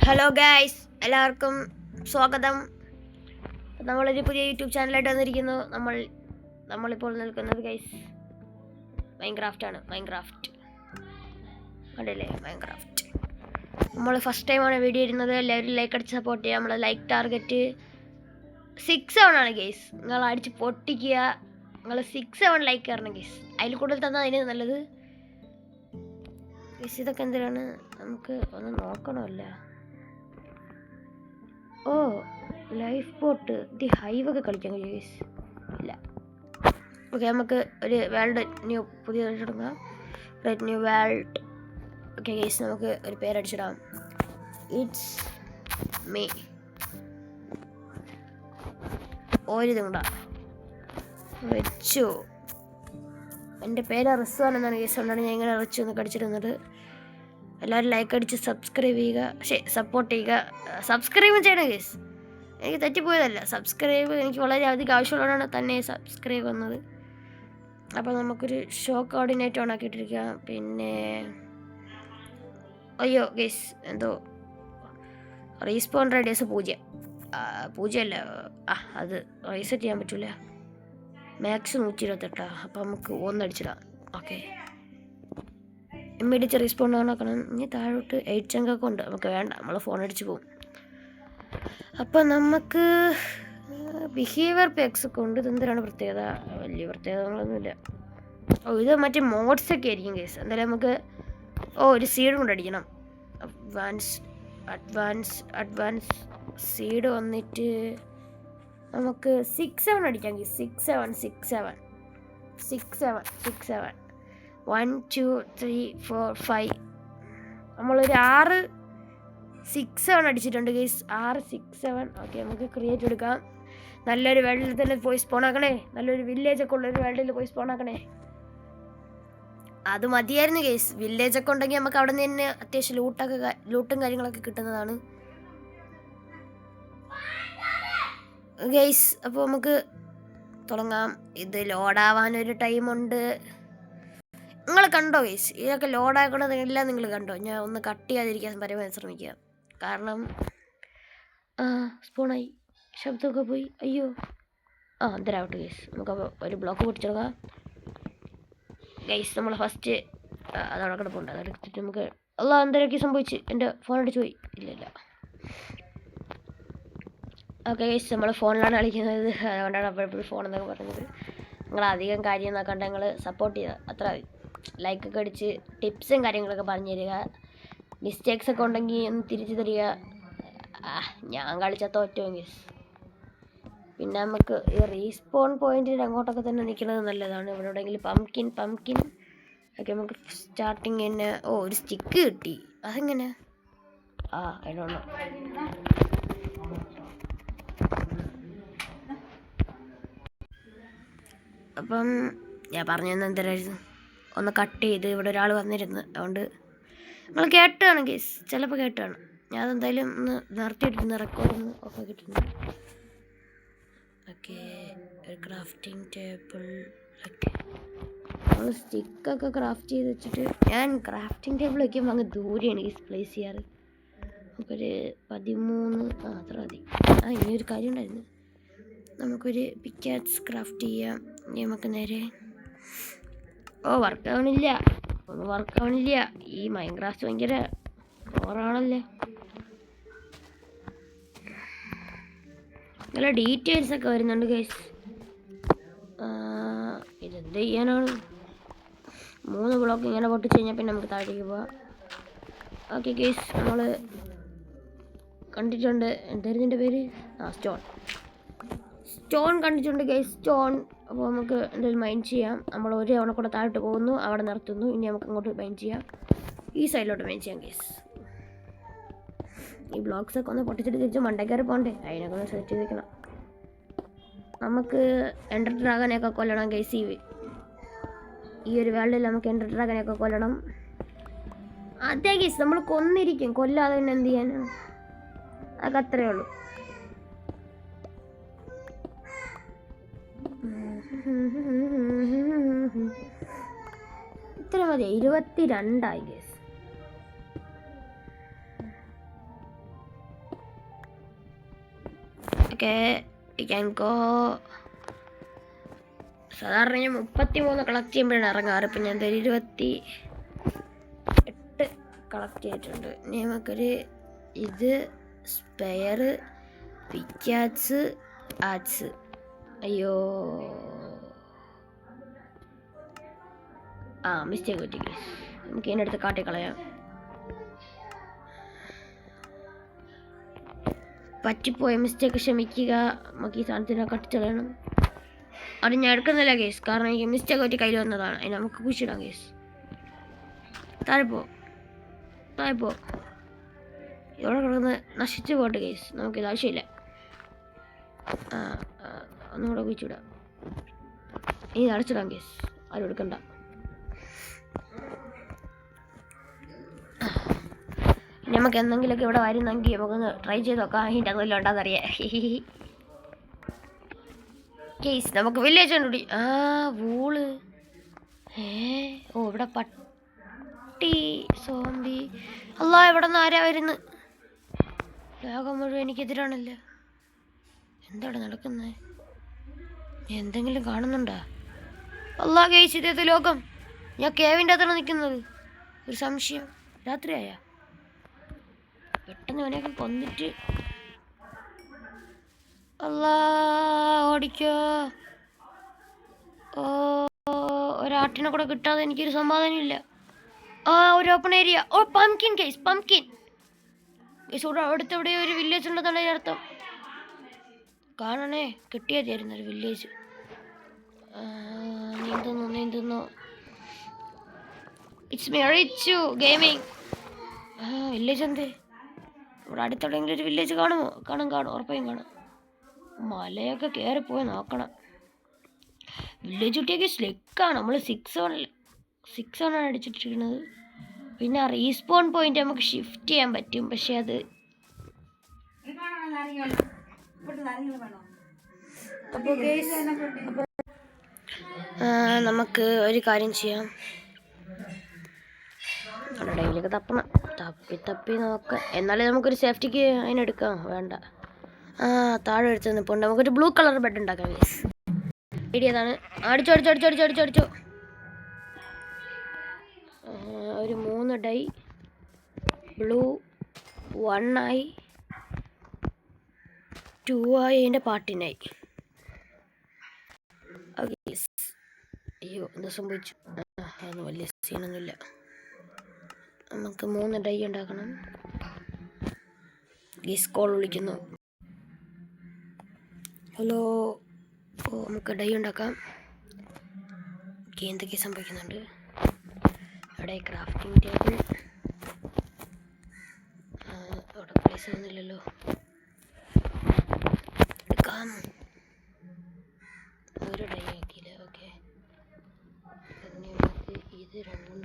Hello guys, എല്ലാവർക്കും സ്വാഗതം. നമ്മളൊരു പുതിയ യൂട്യൂബ് ചാനലായിട്ട് വന്നിരിക്കുന്നു. നമ്മളിപ്പോൾ നിൽക്കുന്നത് ഗൈസ് മൈൻക്രാഫ്റ്റ് കണ്ടില്ലേ? മൈൻക്രാഫ്റ്റ് നമ്മൾ ഫസ്റ്റ് ടൈമാണ് വീഡിയോ ഇടുന്നത്. എല്ലാവരും ലൈക്ക് അടിച്ച് സപ്പോർട്ട് ചെയ്യുക. നമ്മളെ ലൈക്ക് ടാർഗറ്റ് 6-7 ആണ് ഗൈസ്. നിങ്ങൾ അടിച്ച് പൊട്ടിക്കുക. നിങ്ങൾ 6-7 ലൈക്ക് തരണം ഗൈസ്. അതിൽ കൂടുതൽ തന്നാൽ അതിന് നല്ലത് ഗൈസ്. ഇതൊക്കെ എന്തിനാണ്? നമുക്ക് ഒന്ന് നോക്കണമല്ല. ഓ, ലൈഫ് ബോട്ട് ദി ഹൈവ് ഒക്കെ കളിക്കാൻ കഴിയും ഇല്ല. ഓക്കെ, നമുക്ക് ഒരു വേൾഡ് പുതിയതായിട്ട് തുടങ്ങാം. Red new world. Okay guys, നമുക്ക് ഒരു പേരടിച്ചിടാം. It's me. ഒരിതും കൂടാ വെച്ചു. എൻ്റെ പേര് റിസ്വാനെന്നാണ് ഗൈസ്. കൊണ്ടാണ് ഞാൻ ഇങ്ങനെ റിച്ച് ഒന്ന് കടിച്ചിടുന്നത്. എല്ലാവരും ലൈക്ക് അടിച്ച് സബ്സ്ക്രൈബ് ചെയ്യുക. സപ്പോർട്ട് ചെയ്യുക. സബ്സ്ക്രൈബും ചെയ്യണം ഗൈസ്. എനിക്ക് തെറ്റിപ്പോയതല്ല. സബ്സ്ക്രൈബ് എനിക്ക് വളരെ അധികം ആവശ്യമുള്ളതാണ് തന്നെ സബ്സ്ക്രൈബ് വന്നത്. അപ്പോൾ നമുക്കൊരു ഷോ കോർഡിനേറ്റ് ഓൺ ആക്കിയിട്ടിരിക്കാം. പിന്നെ അയ്യോ ഗൈസ്, എന്തോ റീസ്പോൺ റേഡിയസ് 0 അല്ല. അത് റീസെറ്റ് ചെയ്യാൻ പറ്റില്ല. മാക്സ് 128. അപ്പോൾ നമുക്ക് 1 അടിച്ചിടാം. ഓക്കെ, ഇമ്മീഡിയറ്റ് റീസ്പോണ്ട് ആക്കണം. ഇനി താഴോട്ട് 8 ചങ്കൊക്കെ ഉണ്ട്. നമുക്ക് വേണ്ട, നമ്മൾ ഫോൺ അടിച്ച് പോകും. അപ്പം നമുക്ക് ബിഹേവിയർ പാക്സ് ഒക്കെ ഉണ്ട്. ഇതെന്തിനാണ് പ്രത്യേകത? വലിയ പ്രത്യേകതകളൊന്നുമില്ല. ഇത് മറ്റേ മോഡ്സൊക്കെ ആയിരിക്കും കേസ്. എന്തായാലും നമുക്ക് ഒരു സീഡ് കൊണ്ട് അടിക്കണം. അഡ്വാൻസ് സീഡ് വന്നിട്ട് നമുക്ക് 6-7 അടിക്കാം കേസ്. 6-7 1 2 3 4 5. നമ്മളൊരു 6-7 അടിച്ചിട്ടുണ്ട് ഗൈസ്. 6-6-7. ഓക്കെ, നമുക്ക് ക്രിയേറ്റ് എടുക്കാം. നല്ലൊരു വേൾഡിൽ തന്നെ പോയി സ്പോൺ ആക്കണേ. നല്ലൊരു വില്ലേജൊക്കെ ഉള്ളൊരു വേൾഡിൽ പോയി സ്പോൺ ആക്കണേ. അത് മതിയായിരുന്നു ഗൈസ്. വില്ലേജൊക്കെ ഉണ്ടെങ്കിൽ നമുക്ക് അവിടെ നിന്ന് തന്നെ അത്യാവശ്യം ലൂട്ടും കാര്യങ്ങളൊക്കെ കിട്ടുന്നതാണ് ഗൈസ്. അപ്പോൾ നമുക്ക് തുടങ്ങാം. ഇത് ലോഡാവാനൊരു ടൈമുണ്ട്. നിങ്ങൾ കണ്ടോ ഗൈസ്? ഇതൊക്കെ ലോഡാക്കണതെല്ലാം നിങ്ങൾ കണ്ടോ? ഞാൻ ഒന്ന് കട്ട് ചെയ്യാതിരിക്കാൻ പരമാവധി ശ്രമിക്കുക. കാരണം സ്പോണായി, ശബ്ദമൊക്കെ പോയി. അയ്യോ, എന്തരാവട്ടെ ഗൈസ്. നമുക്കപ്പോൾ ഒരു ബ്ലോക്ക് പൊട്ടിച്ചെടുക്കാം ഗൈസ്. നമ്മൾ ഫസ്റ്റ് അതവിടെ കിടപ്പുണ്ട്. അതെടുത്തിട്ട് നമുക്ക് എന്തൊക്കെ സംഭവിച്ച് എൻ്റെ ഫോൺ അടിച്ചു പോയി. ഇല്ല. ഓക്കെ ഗൈസ്, നമ്മൾ ഫോണിലാണ് കളിക്കുന്നത്. അതുകൊണ്ടാണ് അപ്പോഴെപ്പോഴും ഫോൺ എന്നൊക്കെ പറഞ്ഞത്. നിങ്ങൾ അധികം കാര്യം നോക്കണ്ട, നിങ്ങൾ സപ്പോർട്ട് ചെയ്യുക. അത്ര ലൈക്കൊക്കെ അടിച്ച് ടിപ്സും കാര്യങ്ങളൊക്കെ പറഞ്ഞു തരിക. മിസ്റ്റേക്സ് ഒക്കെ ഉണ്ടെങ്കിൽ ഒന്ന് തിരിച്ചു തരിക. ഞാൻ കളിച്ച തോറ്റോ ഗൈസ്. പിന്നെ നമുക്ക് ഈ റീസ്പോൺ പോയിന്റിൽ അങ്ങോട്ടൊക്കെ തന്നെ നിൽക്കുന്നത് നല്ലതാണ്. ഇവിടെ എവിടെയെങ്കിലും പംകിൻ ഒക്കെ നമുക്ക് സ്റ്റാർട്ടിങ് തന്നെ. ഒരു സ്റ്റിക്ക് കിട്ടി. അതെങ്ങനെ? I don't know. അപ്പം ഞാൻ പറഞ്ഞത് എന്തരായിരുന്നു? ഒന്ന് കട്ട് ചെയ്ത് ഇവിടെ ഒരാൾ വന്നിരുന്നു. അതുകൊണ്ട് നിങ്ങൾ കേട്ടാണ് ഗൈസ്, ചിലപ്പോൾ കേട്ടാണ്. ഞാൻ അതെന്തായാലും ഒന്ന് നിർത്തിയിട്ടിരുന്നു. റെക്കോർഡൊന്ന് ഓഫ് ആക്കിയിട്ടുണ്ട്. ഓക്കെ, ഒരു ക്രാഫ്റ്റിംഗ് ടേബിൾ. ഓക്കെ, നമ്മൾ സ്റ്റിക്കൊക്കെ ക്രാഫ്റ്റ് ചെയ്ത് വെച്ചിട്ട് ഞാൻ ക്രാഫ്റ്റിംഗ് ടേബിൾ വയ്ക്കുമ്പോൾ അങ്ങ് ദൂരെയാണ് ഗൈസ് പ്ലേസ് ചെയ്യാറ്. നമുക്കൊരു 13 അത്ര മതി. ഇനിയൊരു കാര്യം ഉണ്ടായിരുന്നു. നമുക്കൊരു പിക്കാക്സ് ക്രാഫ്റ്റ് ചെയ്യാം. ഇനി നമുക്ക് നേരെ വർക്കാവണില്ല. ഈ മൈൻക്രാഫ്റ്റ് ഭയങ്കര ഓറാണല്ലേ. നല്ല ഡീറ്റെയിൽസ് ഒക്കെ വരുന്നുണ്ട് ഗൈസ്. ഇതെന്ത് ചെയ്യാനാണ്? 3 ബ്ലോക്ക് ഇങ്ങനെ പൊട്ടിച്ച് കഴിഞ്ഞാൽ പിന്നെ നമുക്ക് താഴേക്ക് പോവാം. ഓക്കെ ഗൈസ്, നമ്മൾ കണ്ടിട്ടുണ്ട്. എന്തായിരുന്നു എൻ്റെ പേര്? സ്റ്റോൺ കണ്ടിട്ടുണ്ട് ഗൈസ്. സ്റ്റോൺ. അപ്പോൾ നമുക്ക് എന്തെങ്കിലും മൈൻഡ് ചെയ്യാം. നമ്മൾ ഒരു തവണ കൂടെ താഴോട്ട് പോകുന്നു, അവിടെ നിർത്തുന്നു. ഇനി നമുക്ക് അങ്ങോട്ട് മൈൻഡ് ചെയ്യാം. ഈ സൈഡിലോട്ട് മൈൻഡ് ചെയ്യാം ഗൈസ്. ഈ ബ്ലോക്സൊക്കെ ഒന്ന് പൊട്ടിച്ചിട്ട് തിരിച്ച് മണ്ടയ്ക്കറി പോകണ്ടേ? അതിനൊക്കെ ഒന്ന് സെറ്റ് ചെയ്ത് വെക്കണം. നമുക്ക് എൻഡർ ഡ്രാഗനെയൊക്കെ കൊല്ലണം ഗൈസ്. ഈ ഒരു വേൾഡിൽ നമുക്ക് എൻഡർ ഡ്രാഗനെയൊക്കെ കൊല്ലണം. അതെ ഗൈസ്, നമ്മൾ കൊന്നിരിക്കും. കൊല്ലാതെ തന്നെ എന്ത് ചെയ്യാനാണ്? അതൊക്കെ അത്രയേ ഉള്ളൂ. ഇത്ര മതി. 22 ഗൈസ്. Okay can go. സാധാരണ ഞാൻ 33 കളക്ട് ചെയ്യുമ്പോഴാണ് ഇറങ്ങാറ്. ഇപ്പം ഞാൻ 28 കളക്ട് ചെയ്തിട്ടുണ്ട്. ഇനി നമുക്കൊരു ഇത് സ്പെയർ പിക്കാറ്റ്സ് ആർട്സ്. അയ്യോ മിസ്റ്റേക്ക് പറ്റി. നമുക്ക് ഇതിനടുത്ത് കാട്ടിക്കളയാം. പറ്റിപ്പോയ മിസ്റ്റേക്ക് ക്ഷമിക്കുക. നമുക്ക് ഈ സാധനത്തിനെ കട്ടിച്ചളയണം. അത് ഞാൻ എടുക്കുന്നില്ല കേസ്, കാരണം എനിക്ക് മിസ്റ്റേക്ക് പറ്റി കയ്യിൽ വന്നതാണ്. അതിന് നമുക്ക് കുഴിച്ചിടാം കേസ്. താഴെപ്പോ ഇവിടെ കിടന്ന് നശിച്ചു പോട്ടെ കേസ്, നമുക്കിത് ആവശ്യമില്ല. ഒന്നുകൂടെ കുഴിച്ചിടാം. ഇനി അടച്ചിടാം കേസ്, ആരും എടുക്കണ്ട. നമുക്ക് എന്തെങ്കിലുമൊക്കെ ഇവിടെ വരുന്നെങ്കിൽ നമുക്കൊന്ന് ട്രൈ ചെയ്ത് നോക്കാം. അതിൻ്റെ അതെല്ലാം ഉണ്ടാകുന്നറിയാം കേസ്. നമുക്ക് വില്ലേജ് കണ്ടുപിടി. വൂള്. ഇവിടെ പട്ടി സോംബി. അല്ലാ, ഇവിടെ നിന്ന് ആരാ വരുന്നത്? ലോകം മുഴുവൻ എനിക്കെതിരാണല്ലോ. എന്താണ് നടക്കുന്നത്? എന്തെങ്കിലും കാണുന്നുണ്ടോ? അല്ലാ കേസ്, ഇതേത് ലോകം? ഞാൻ കേവിൻ്റെ അകത്താണ് നിൽക്കുന്നത്. ഒരു സംശയം. രാത്രിയായ പെട്ടെന്ന് അവനെയൊക്കെ കൊന്നിട്ട്. അല്ലാ, ഓടിക്കോ. ഒരാട്ടിനെ കൂടെ കിട്ടാതെ എനിക്കൊരു സമാധാനമില്ല. ഒരു open area. Pumpkin case, pumpkin case. ഇവിടെ അടുത്തെവിടെയോ ഒരു വില്ലേജ് ഉണ്ടെന്നുള്ള അർത്ഥം. കാണണേ, കിട്ടിയതായിരുന്നു ഒരു വില്ലേജ്. നീന്തുന്നു. It's me Richu gaming. Village എന്തേ? ഇവിടെ അടുത്തെവിടെയെങ്കിലും ഒരു വില്ലേജ് കാണുമോ? കാണും, ഉറപ്പായും കാണും. മലയൊക്കെ കയറിപ്പോയി നോക്കണം. വില്ലേജ് കുട്ടിയൊക്കെ സ്ലെക്കാണ്. നമ്മൾ 6 ആണ് അടിച്ചിട്ടിരിക്കുന്നത്. പിന്നെ റീസ്പോൺ പോയിന്റ് നമുക്ക് ഷിഫ്റ്റ് ചെയ്യാൻ പറ്റും. പക്ഷെ അത് നമുക്ക് ഒരു കാര്യം ചെയ്യാം. ഡെയിലൊക്കെ തപ്പി നോക്കാം. എന്നാലേ നമുക്കൊരു സേഫ്റ്റിക്ക് അതിനെടുക്കാം. വേണ്ട, താഴെ എടുത്ത് നിൽപ്പുണ്ട്. നമുക്കൊരു ബ്ലൂ കളർ ബെഡ് ഉണ്ടാക്കാം. ഐഡിയ അതാണ്. അടിച്ചോ. ഒരു 3 ഡൈ ബ്ലൂ, 1 ആയി, 2 ആയി, അതിൻ്റെ പാർട്ടിനായി. അയ്യോ, എന്താ സംഭവിച്ചു? അതൊന്നും വലിയ സീനൊന്നുമില്ല. നമുക്ക് 3 ഡൈ ഉണ്ടാക്കണം. ഗീസ് കോൾ വിളിക്കുന്നു. ഹലോ. നമുക്ക് ഡൈ ഉണ്ടാക്കാം. എന്തൊക്കെ സംഭവിക്കുന്നുണ്ട്? അവിടെ ക്രാഫ്റ്റിംഗ് ടേബിൾ. അവിടെ പ്ലേസ് ഒന്നുമില്ലല്ലോ. എടുക്കാം. ഒരു ഡൈ ആക്കിയില്ല. ഓക്കെ, പിന്നെ നമുക്ക് ഇത് രണ്ടും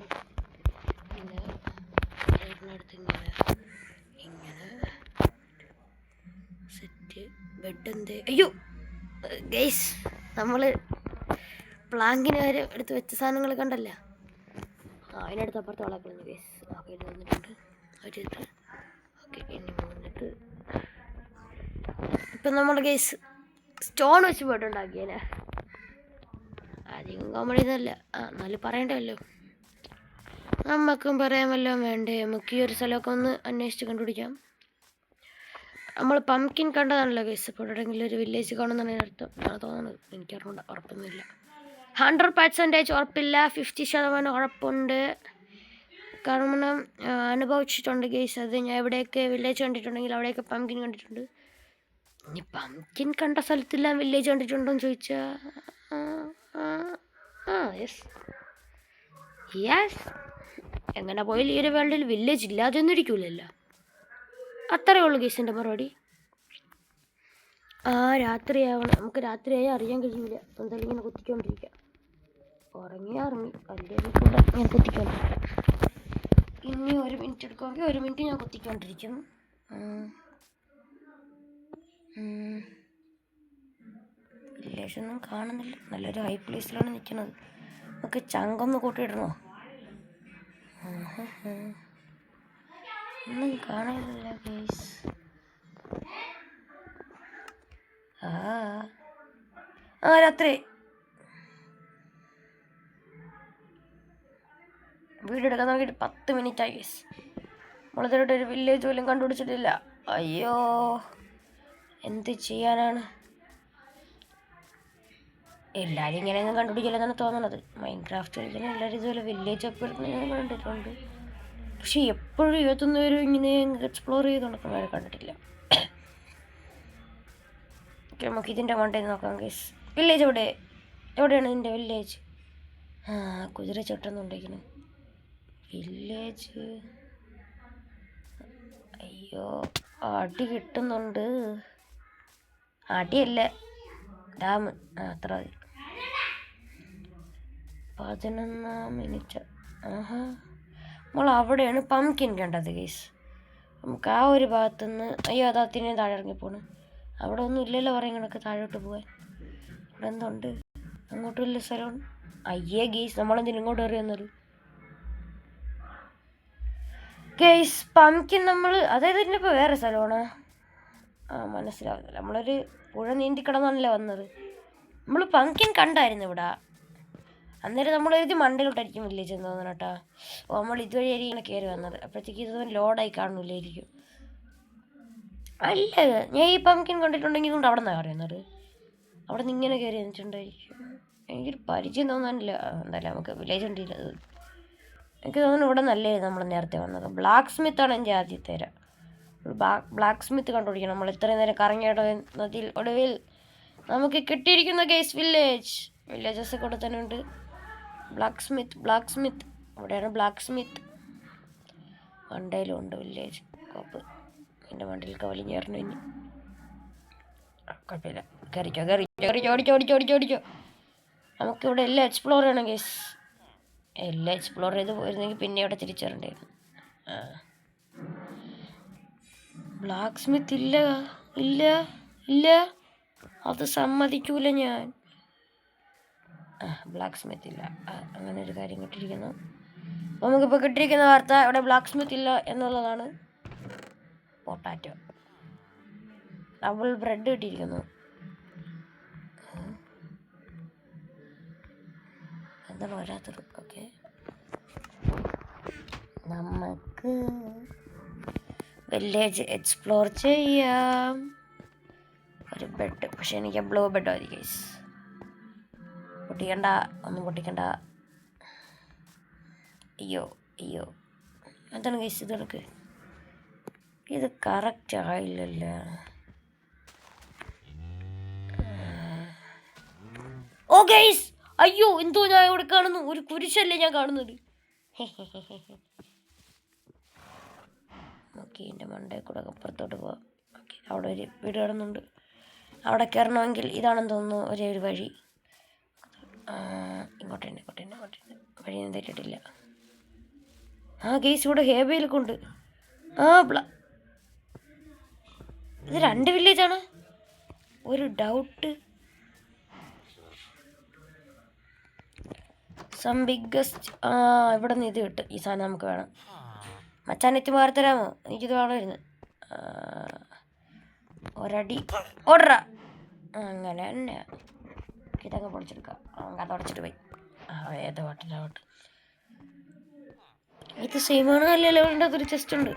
പിന്നെ അടുത്ത് ഇങ്ങനെ സെറ്റ്. ബെഡ് എന്തേ? അയ്യോ ഗൈസ്, നമ്മൾ പ്ലാങ്കിന് വരെ എടുത്ത് വെച്ച സാധനങ്ങൾ കണ്ടല്ല. അതിനടുത്ത് അപ്പുറത്ത് വളർത്തുന്നു ഗൈസ്. ഓക്കെ, ഇത് വന്നിട്ടുണ്ട്. ഓക്കെ, ഇനി വന്നിട്ട് ഇപ്പം നമ്മൾ ഗൈസ് സ്റ്റോൺ വെച്ച് ബെഡ് ഉണ്ടാക്കിയല്ലേ. അധികം കോമഡി ഇതല്ല. എന്നാലും പറയണ്ടല്ലോ, നമുക്കും പറയാമല്ലോ. വേണ്ടേ? നമുക്ക് ഈ ഒരു സ്ഥലമൊക്കെ ഒന്ന് അന്വേഷിച്ച് കണ്ടുപിടിക്കാം. നമ്മൾ പംകിൻ കണ്ടതാണല്ലോ ഗൈസ്. ഇപ്പോൾ എവിടെയെങ്കിലും ഒരു വില്ലേജ് കാണുന്നതാണ് അർത്ഥം. ഞാൻ തോന്നുന്നത്. എനിക്കറിഞ്ഞൂടാ, ഉറപ്പൊന്നുമില്ല. 100% ഉറപ്പില്ല, 50% ഉറപ്പുണ്ട്. കാരണം അനുഭവിച്ചിട്ടുണ്ട് ഗൈസ്. അത് ഞാൻ എവിടെയൊക്കെ വില്ലേജ് കണ്ടിട്ടുണ്ടെങ്കിൽ അവിടെയൊക്കെ പംകിൻ കണ്ടിട്ടുണ്ട്. ഇനി പംകിൻ കണ്ട സ്ഥലത്തെല്ലാം വില്ലേജ് കണ്ടിട്ടുണ്ടോയെന്ന് ചോദിച്ചാൽ യെസ്. എങ്ങനെ പോയാലും ഈ ഒരു വേൾഡിൽ വില്ലേജ് ഇല്ലാതെയൊന്നും ഇരിക്കൂലല്ലോ. അത്രയേ ഉള്ളൂ ഗൈസിൻ്റെ മറുപടി. രാത്രിയാവണം. നമുക്ക് രാത്രിയായി അറിയാൻ കഴിയില്ല. എന്തായാലും ഇങ്ങനെ കുത്തിക്കൊണ്ടിരിക്കാം. ഉറങ്ങി അല്ലെങ്കിൽ കൂടെ ഞാൻ കുത്തിക്കൊണ്ടിരിക്കാം. ഇനി 1 മിനിറ്റ് എടുക്കുമെങ്കിൽ 1 മിനിറ്റ് ഞാൻ കുത്തിക്കൊണ്ടിരിക്കും. വില്ലേജൊന്നും കാണുന്നില്ല. നല്ലൊരു ഹൈ പ്ലേസിലാണ് നിൽക്കുന്നത്. നമുക്ക് ചങ്കൊന്ന് കൂട്ടിയിടണോ? ഒന്നും കാണാനില്ല ഗൈസ്. ആ ആ രാത്രി വീടെടുക്കാൻ നോക്കിയിട്ട് 10 മിനിറ്റ് ആയി ഗൈസ്. നമ്മളിതുവരെ ഒരു വില്ലേജ് പോലും കണ്ടുപിടിച്ചിട്ടില്ല. അയ്യോ എന്ത് ചെയ്യാനാണ്. എല്ലാവരും ഇങ്ങനെയൊന്നും കണ്ടുപിടിക്കില്ലെന്നാണ് തോന്നുന്നത്. മൈൻക്രാഫ്റ്റ് കളിക്കുന്ന എല്ലാവരും ഇതുപോലെ വില്ലേജ് ഒക്കെ എടുക്കുന്നത് ഞാൻ കണ്ടിട്ടുണ്ട്. പക്ഷെ എപ്പോഴും 21 പേരും ഇങ്ങനെ എക്സ്പ്ലോർ ചെയ്ത് നടക്കുന്നവരെ കണ്ടിട്ടില്ല. നമുക്ക് ഇതിൻ്റെ മണ്ടയിൽ നോക്കാം ഗൈസ്. വില്ലേജ് എവിടെയാണ് ഇതിൻ്റെ വില്ലേജ്? ആ കുതിര ചവിട്ടുന്നുണ്ടെങ്കിലും വില്ലേജ്. അയ്യോ അടി കിട്ടുന്നുണ്ട്. അടിയല്ല ഡാം. അത്ര മതി. 11 മിനിറ്റ്. ആഹാ നമ്മൾ അവിടെയാണ് പംകിൻ കണ്ടത് ഗൈസ്. നമുക്ക് ആ ഒരു ഭാഗത്തുനിന്ന് അയ്യോ അതാത്തിനെ താഴെ ഇറങ്ങിപ്പോണ്. അവിടെ ഒന്നും ഇല്ലല്ലോ പറയും കണക്ക് താഴോട്ട് പോകാൻ. ഇവിടെ എന്തുണ്ട്? അങ്ങോട്ടും ഇല്ല സ്ഥലമാണ്. അയ്യേ ഗെയ്സ് നമ്മളെന്തിനും ഇങ്ങോട്ട് കയറി വന്നത് ഗെയ്സ്. പംകിൻ നമ്മൾ അതായത് ഇതിനിപ്പോൾ വേറെ സ്ഥലമാണ്. മനസ്സിലാവുന്നില്ല. നമ്മളൊരു പുഴ നീന്തി കിടന്നാണല്ലോ വന്നത്. നമ്മൾ പംകിൻ കണ്ടായിരുന്നു ഇവിടെ. അന്നേരം നമ്മൾ എഴുതി മണ്ടയിലോട്ടായിരിക്കും വില്ലേജ് എന്ന് തോന്നുന്നു കേട്ടോ. നമ്മൾ ഇതുവഴിയായിരിക്കും ഇങ്ങനെ കയറി വന്നത്. അപ്പോഴത്തേക്ക് ഇത് ലോഡായി കാണൂലായിരിക്കും. അല്ല ഞാൻ ഈ പംകിൻ കണ്ടിട്ടുണ്ടെങ്കിൽ ഇതുകൊണ്ട് അവിടെ നിന്നാണ് അറിയുന്നത്. അവിടെ നിന്ന് ഇങ്ങനെ കയറി വന്നിട്ടുണ്ടായിരിക്കും. എനിക്കൊരു പരിചയം തോന്നാനില്ല. എന്തായാലും നമുക്ക് വില്ലേജ് ഉണ്ടില്ല. എനിക്ക് തോന്നുന്നു ഇവിടെ നല്ലതായിരുന്നു നമ്മൾ നേരത്തെ വന്നത്. ബ്ലാക്ക് സ്മിത്താണ് എൻ്റെ ആദ്യത്തെ തര. ബ്ലാക്ക് സ്മിത്ത് കണ്ടുപിടിക്കണം. നമ്മൾ ഇത്രയും നേരം കറങ്ങിയിടുന്നതിൽ ഒടുവിൽ നമുക്ക് കിട്ടിയിരിക്കുന്ന ഗെയ്സ് വില്ലേജസ് കൂടെ തന്നെ ഉണ്ട്. ബ്ലാക്ക് സ്മിത്ത് അവിടെയാണ് ബ്ലാക്ക് സ്മിത്ത്. മണ്ടയിലും ഉണ്ട് വില്ലേജ് കോപ്പ്. എൻ്റെ മണ്ടയിലൊക്കെ വലിഞ്ഞേറണം. ഇനി കുഴപ്പമില്ല. ഓടിക്കോ. നമുക്കിവിടെ എല്ലാം എക്സ്പ്ലോർ ചെയ്യണം ഗെയ്സ്. എല്ലാം എക്സ്പ്ലോർ ചെയ്ത് പോയിരുന്നെങ്കിൽ പിന്നെ ഇവിടെ തിരിച്ചു വരണ്ടായിരുന്നു. ബ്ലാക്ക് സ്മിത്ത് ഇല്ല അത് സമ്മതിക്കൂല ഞാൻ. ബ്ലാക്ക് സ്മിത്ത് ഇല്ല. അങ്ങനെ ഒരു കാര്യം കിട്ടിയിരിക്കുന്നു. അപ്പോൾ നമുക്കിപ്പോൾ കിട്ടിയിരിക്കുന്ന വാർത്ത ഇവിടെ ബ്ലാക്ക് സ്മിത്ത് ഇല്ല എന്നുള്ളതാണ്. പൊട്ടാറ്റോ ഡബിൾ ബ്രെഡ് കിട്ടിയിരിക്കുന്നു. എന്താണ് വരാത്തത്? ഓക്കെ നമുക്ക് വില്ലേജ് എക്സ്പ്ലോർ ചെയ്യാം. ഒരു ബെഡ്, പക്ഷെ എനിക്ക് ബ്ലൂ ബെഡ് മതി ഗൈസ്. ഒന്നും പൊട്ടിക്കണ്ട. അയ്യോ എന്താണ് ഗൈസ് ഇത്? കണക്ക് ഇത് കറക്റ്റ് ആയില്ലല്ലോ. ഓ ഗൈസ് അയ്യോ എന്തോ ഞാൻ ഇവിടെ കാണുന്നു. ഒരു കുരിശല്ലേ ഞാൻ കാണുന്നത്. ഓക്കെ എൻ്റെ മണ്ടയിൽ കൂടെ അപ്പുറത്തോട്ട് പോവാം. ഓക്കെ അവിടെ ഒരു വീട് കിടന്നുണ്ട്. അവിടെ കയറണമെങ്കിൽ ഇതാണെന്ന് തോന്നുന്നു ഒരേ ഒരു വഴി. ഇങ്ങോട്ട് തന്നെ വഴിയൊന്നും തെറ്റിട്ടില്ല. ഗെയ്സ് ഇവിടെ ഹേബയിലൊക്കെ ഉണ്ട്. ഇത് 2 വില്ലേജാണ്. ഒരു ഡൗട്ട്. ഇവിടെ നിന്ന് ഇത് കിട്ടും. ഈ സാധനം നമുക്ക് വേണം. മച്ചാനെത്തി മാറി തരാമോ? എനിക്കിത് വേണമായിരുന്നു. ഒരടി ഓർഡറാ. അങ്ങനെ തന്നെ ഇതങ്ങ് പൊളിച്ചെടുക്കാം. അങ്ങനെ തുടച്ചിട്ട് പോയി. ഏത് വാട്ടിലാവട്ടെ. ഇത് സെയിമാണ്. അല്ല ലെവലിൻ്റെ അതൊരു ചെസ്റ്റ് ഉണ്ട്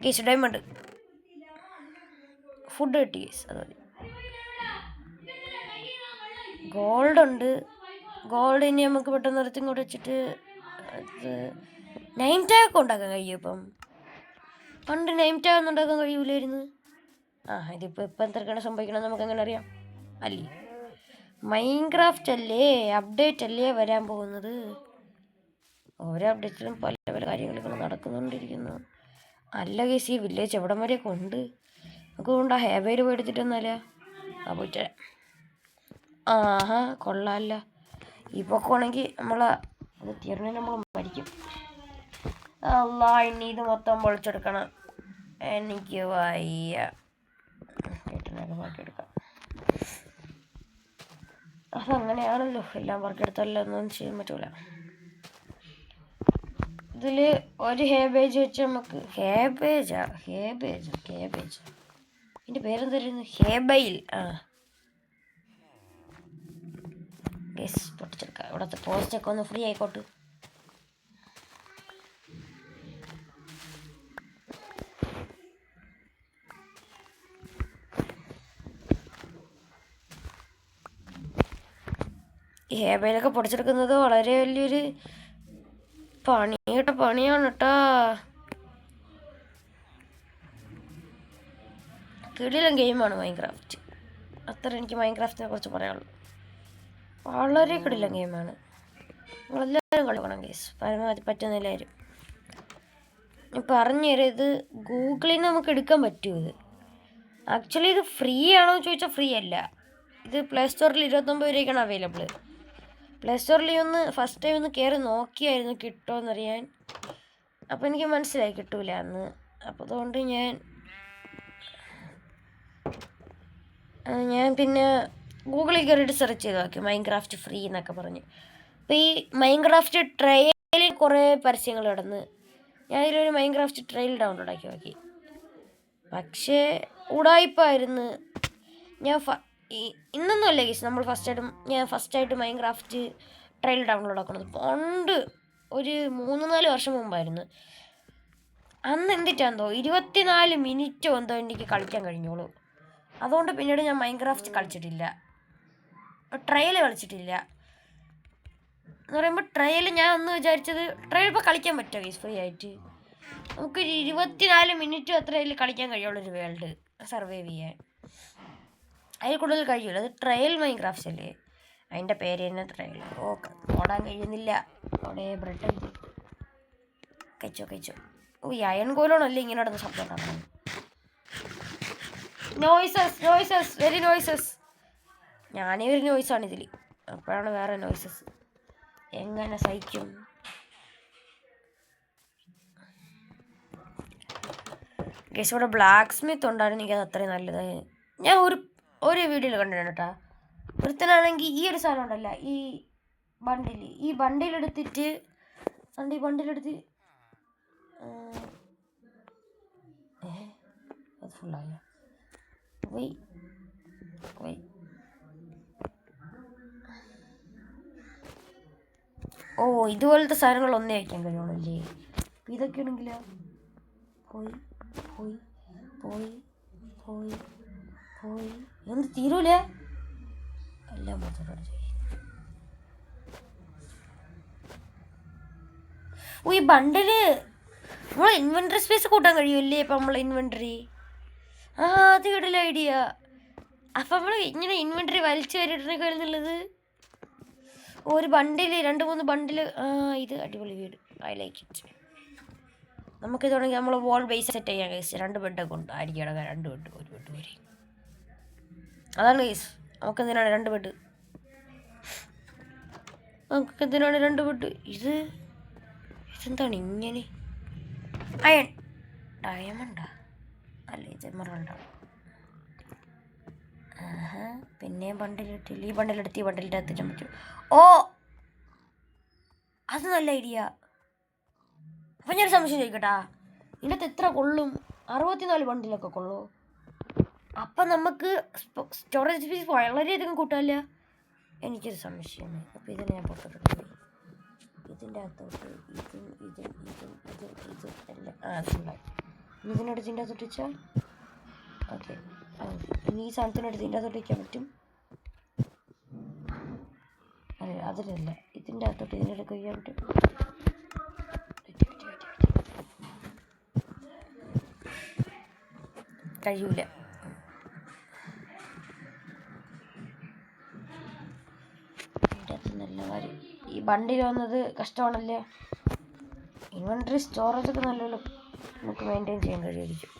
ഗേസ്. ഡയമണ്ട് ഫുഡ് കിട്ടി ഗേസ്. അത് മതി. ഗോൾഡ് ഉണ്ട്. ഗോൾഡ് ഇനി നമുക്ക് പെട്ടെന്ന് നിർത്തി ഇങ്ങോട്ട് വെച്ചിട്ട് നെയിം ടാഗ് ഒക്കെ ഉണ്ടാക്കാൻ കഴിയും. ഇപ്പം പണ്ട് നെയിം ടാഗ് ഒന്നും ഉണ്ടാക്കാൻ കഴിയൂലായിരുന്നു. ഇതിപ്പോൾ എന്തൊക്കെയാണ് സംഭവിക്കണമെന്ന് നമുക്ക് എങ്ങനെ അറിയാം? അല്ലേ മൈൻക്രാഫ്റ്റ് അല്ലേ, അപ്ഡേറ്റ് അല്ലേ വരാൻ പോകുന്നത്. ഓരോ അപ്ഡേറ്റിലും പല പല കാര്യങ്ങൾ നടക്കുന്നുണ്ടിരിക്കുന്നു. അല്ല കേസ് ഈ വില്ലേജ് എവിടം വരെയൊക്കെ ഉണ്ട്. നമുക്ക് കൊണ്ട് ഹേബയിൽ പോയി എടുത്തിട്ടൊന്നല്ല. പോയിട്ട് കൊള്ളാമല്ല. ഈ പൊക്കമാണെങ്കിൽ നമ്മളെ അത് തീർന്നതിന് നമ്മൾ മരിക്കും. ഇനി ഇത് മൊത്തം പൊളിച്ചെടുക്കണം. എനിക്ക് വയ്യ. കേട്ടിനൊക്കെ ബാക്കിയെടുക്കാം. അതങ്ങനെയാണല്ലോ. എല്ലാം വർക്കെടുത്തല്ലോ ഒന്നും ചെയ്യാൻ പറ്റൂല. ഇതിൽ ഒരു ഹേബേജ് വെച്ച് നമുക്ക് ഹേബേജ് എൻ്റെ പേരെന്തായിരുന്നു? ഹേബയിൽ. ഗസ് പൊട്ടിച്ചെടുക്കാം. ഇവിടുത്തെ പോസ്റ്റൊക്കെ ഒന്ന് ഫ്രീ ആയിക്കോട്ടെ. ഈ ഹേബയിലൊക്കെ പൊടിച്ചെടുക്കുന്നത് വളരെ വലിയൊരു പണിയാണ് കേട്ടാ. കിടിലൻ ഗെയിമാണ് മൈൻക്രാഫ്റ്റ്. അത്ര എനിക്ക് മൈൻക്രാഫ്റ്റിനെ കുറിച്ച് പറയാനുള്ളൂ. വളരെ കിടിലൻ ഗെയിമാണ്. നിങ്ങളെല്ലാവരും കളിക്കണം ഗെയ്സ്, പരമാവധി പറ്റുന്നില്ലാരും. ഞാൻ പറഞ്ഞുതരാം, ഇത് ഗൂഗിളിൽ നിന്ന് നമുക്ക് എടുക്കാൻ പറ്റും. ഇത് ആക്ച്വലി ഇത് ഫ്രീ ആണോ എന്ന് ചോദിച്ചാൽ ഫ്രീ അല്ല. ഇത് പ്ലേ സ്റ്റോറിൽ 29 രൂപയ്ക്കാണ് അവൈലബിൾ. പ്ലേ സ്റ്റോറിൽ ഫസ്റ്റ് ടൈം ഒന്ന് കയറി നോക്കിയായിരുന്നു കിട്ടുമോയെന്നറിയാൻ. അപ്പോൾ എനിക്ക് മനസ്സിലായി കിട്ടൂല എന്ന്. അപ്പോൾ അതുകൊണ്ട് ഞാൻ പിന്നെ ഗൂഗിളിൽ കയറിയിട്ട് സെർച്ച് ചെയ്ത് നോക്കി മൈൻക്രാഫ്റ്റ് ഫ്രീ എന്നൊക്കെ പറഞ്ഞ്. അപ്പോൾ ഈ മൈൻക്രാഫ്റ്റ് ട്രയലിൽ കുറേ പരസ്യങ്ങൾ കിടന്ന് ഞാൻ ഇതിലൊരു മൈൻക്രാഫ്റ്റ് ട്രയൽ ഡൗൺലോഡ് ആക്കി നോക്കി. പക്ഷേ ഉടായിപ്പായിരുന്നു. ഇന്നൊന്നുമല്ല ഗീസ്, ഞാൻ ഫസ്റ്റായിട്ട് മൈൻക്രാഫ്റ്റ് ട്രയൽ ഡൗൺലോഡ് ആക്കുന്നത് പണ്ട് ഒരു 3-4 വർഷം മുമ്പായിരുന്നു. അന്ന് എന്തിട്ടാന്തോ 24 മിനിറ്റോ എന്തോ എനിക്ക് കളിക്കാൻ കഴിഞ്ഞോളൂ. അതുകൊണ്ട് പിന്നീട് ഞാൻ മൈൻക്രാഫ്റ്റ് കളിച്ചിട്ടില്ല, ട്രയൽ കളിച്ചിട്ടില്ല. എന്ന് പറയുമ്പോൾ ട്രയൽ ഞാൻ ഒന്ന് വിചാരിച്ചത്, ട്രയൽ ഇപ്പോൾ കളിക്കാൻ പറ്റുമോ ഗീസ് ഫ്രീ ആയിട്ട്? നമുക്കൊരു 24 മിനിറ്റും അത്രയിൽ കളിക്കാൻ കഴിയുള്ളൊരു വേൾഡ് സർവൈവ് ചെയ്യാൻ. അതിൽ കൂടുതൽ കഴിയില്ല. അത് ട്രയൽ മൈൻക്രാഫ്റ്റ് അല്ലേ, അതിൻ്റെ പേര് തന്നെ ട്രയൽ. ഓടാൻ കഴിയുന്നില്ല. അവിടെ ബ്രെഡ് കഴിച്ചോ. ഈ അയൺ കോലോണല്ലേ ഇങ്ങനെ നടന്ന ശബ്ദം ഉണ്ടാക്കണം. Noises very noises. ഞാനേ ഒരു നോയ്സാണ് ഇതിൽ, അപ്പോഴാണ് വേറെ നോയ്സസ്. എങ്ങനെ സഹിക്കും? ഗെസ് ഇവിടെ ബ്ലാക്ക് സ്മിത്ത് ഉണ്ടായിരുന്നു, എനിക്കത് അത്രയും നല്ലത്. ഞാൻ ഒരു വീഡിയോയിൽ കണ്ടിട്ടുണ്ട് കേട്ടോ. ഒരുത്തനാണെങ്കിൽ ഈ ഒരു സാധനം ഉണ്ടല്ല, ഈ ബണ്ടിലെടുത്തിട്ട് അത് ഫുള്ളായ ഇതുപോലത്തെ സാധനങ്ങൾ ഒന്നേ വയ്ക്കാൻ കഴിയുള്ളൂ. ഇതൊക്കെ ആണെങ്കിലോ പോയി എന്ത് തീരൂല എല്ലാം മാത്രം. ഈ ബണ്ടില് നമ്മളെ ഇൻവെൻട്രി സ്പേസ് കൂട്ടാൻ കഴിയുമല്ലേ? ഇപ്പം നമ്മളെ ഇൻവെൻട്രി അത് കിടല ഐഡിയ. അപ്പം നമ്മൾ ഇങ്ങനെ ഇൻവെൻട്രി വലിച്ചു വരിട്ടിനൊക്കെ വരുന്നുള്ളത് ഒരു ബണ്ടിൽ 2-3 ബണ്ടിൽ. ഇത് അടിപൊളി വീട്, ഐ ലൈക്ക് ഇറ്റ്. നമുക്കിത് തുടങ്ങി നമ്മൾ വോൾ ബേസ് സെറ്റ് ചെയ്യാൻ കേസ്. 2 ബെഡൊക്കെ ഉണ്ട്, ആയിരിക്കും കിടക്കാൻ 2 ബെഡ്, 1 ബെഡ് വരെ. അതാണ് കേസ്. നമുക്കെന്തിനാണ് 2 ബെഡ്? നമുക്കെന്തിനാണ് 2 ബെഡ്? ഇതെന്താണ് ഇങ്ങനെ? അയൺ ഡയമണ്ടാ അല്ലേ? ഇത് എമറൽഡാണ്. പിന്നെയും ബണ്ടിലിട്ടില്ല. ഈ ബണ്ടിലെടുത്ത് ഈ ബണ്ടിലിൻ്റെ അകത്തിട്ടാൻ പറ്റും. അത് നല്ല ഐഡിയ. അപ്പം ഞാനൊരു സംശയം ചോദിക്കട്ടാ, ഇതിൻ്റെ അകത്ത് എത്ര കൊള്ളും? 64 ബണ്ടിലൊക്കെ കൊള്ളൂ. അപ്പം നമുക്ക് സ്റ്റോറേജ് സ്പേസ് വളരെയധികം കൂട്ടാമല്ല. എനിക്കൊരു സംശയമാണ്. അപ്പോൾ ഇതിനെ ഞാൻ പുറത്തോട്ട് ഇതിൻ്റെ അകത്തോട്ട് ഇതും എല്ലാം ഫുള്ളായി. ഇതിനടുത്ത് ഇതിൻ്റെ അകത്തോട്ട് വെച്ചാൽ ഓക്കെ. ഇനി ഈ സാധനത്തിനടുത്ത് ഇതിൻ്റെ അകത്തോട്ട് വയ്ക്കാൻ പറ്റും. അതെ, അതിലല്ല, ഇതിൻ്റെ അകത്തോട്ട് ഇതിനടുത്ത് വയ്ക്കാൻ പറ്റും. കഴിയൂല. നല്ല കാര്യം. ഈ ബണ്ടിൽ വന്നത് കഷ്ടമാണല്ലേ. ഇൻവെൻട്രി സ്റ്റോറേജ് ഒക്കെ നല്ലപോലെ നമുക്ക് മെയിൻറ്റെയിൻ ചെയ്യാൻ കഴിയുമായിരിക്കും.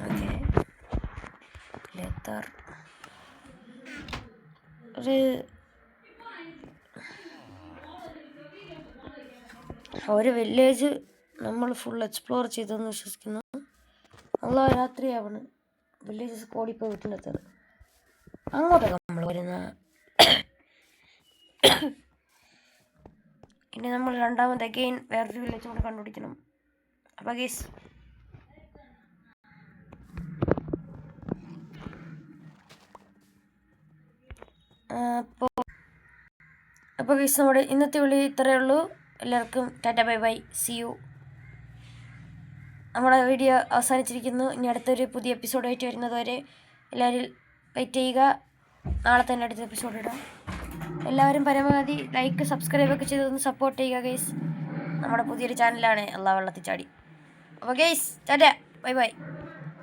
ഓക്കെ, ലെതർ ഒരു വില്ലേജ് നമ്മൾ ഫുൾ എക്സ്പ്ലോർ ചെയ്തെന്ന് വിശ്വസിക്കുന്നു. നമ്മൾ രാത്രിയാവണ്, വില്ലേജസ് കോടിപ്പോൾ വീട്ടിലെത്തത്. അങ്ങോട്ടൊക്കെ നമ്മൾ വരുന്ന ഇനി നമ്മൾ രണ്ടാമത് അഗെയിൻ വേറൊരു വില്ലേജ് കൂടെ കണ്ടുപിടിക്കണം. അപ്പോൾ ഗൈസ് അപ്പോൾ ഗൈസ് നമ്മുടെ ഇന്നത്തെ വിളി ഇത്രയേ ഉള്ളൂ. എല്ലാവർക്കും tata bye bye, see you. നമ്മുടെ വീഡിയോ അവസാനിച്ചിരിക്കുന്നു. ഇനി അടുത്തൊരു പുതിയ എപ്പിസോഡായിട്ട് വരുന്നത് വരെ എല്ലാവരും വെയിറ്റ് ചെയ്യുക. നാളെ തന്നെ അടുത്ത എപ്പിസോഡ് ഇടാം. എല്ലാവരും പരമാവധി ലൈക്ക് സബ്സ്ക്രൈബൊക്കെ ചെയ്തൊന്ന് സപ്പോർട്ട് ചെയ്യുക ഗൈസ്. നമ്മുടെ പുതിയൊരു ചാനലാണ് അല്ലാ വെള്ളത്തിൽ ചാടി. അപ്പോൾ ഗൈസ് ടാറ്റ ബൈ ബൈ.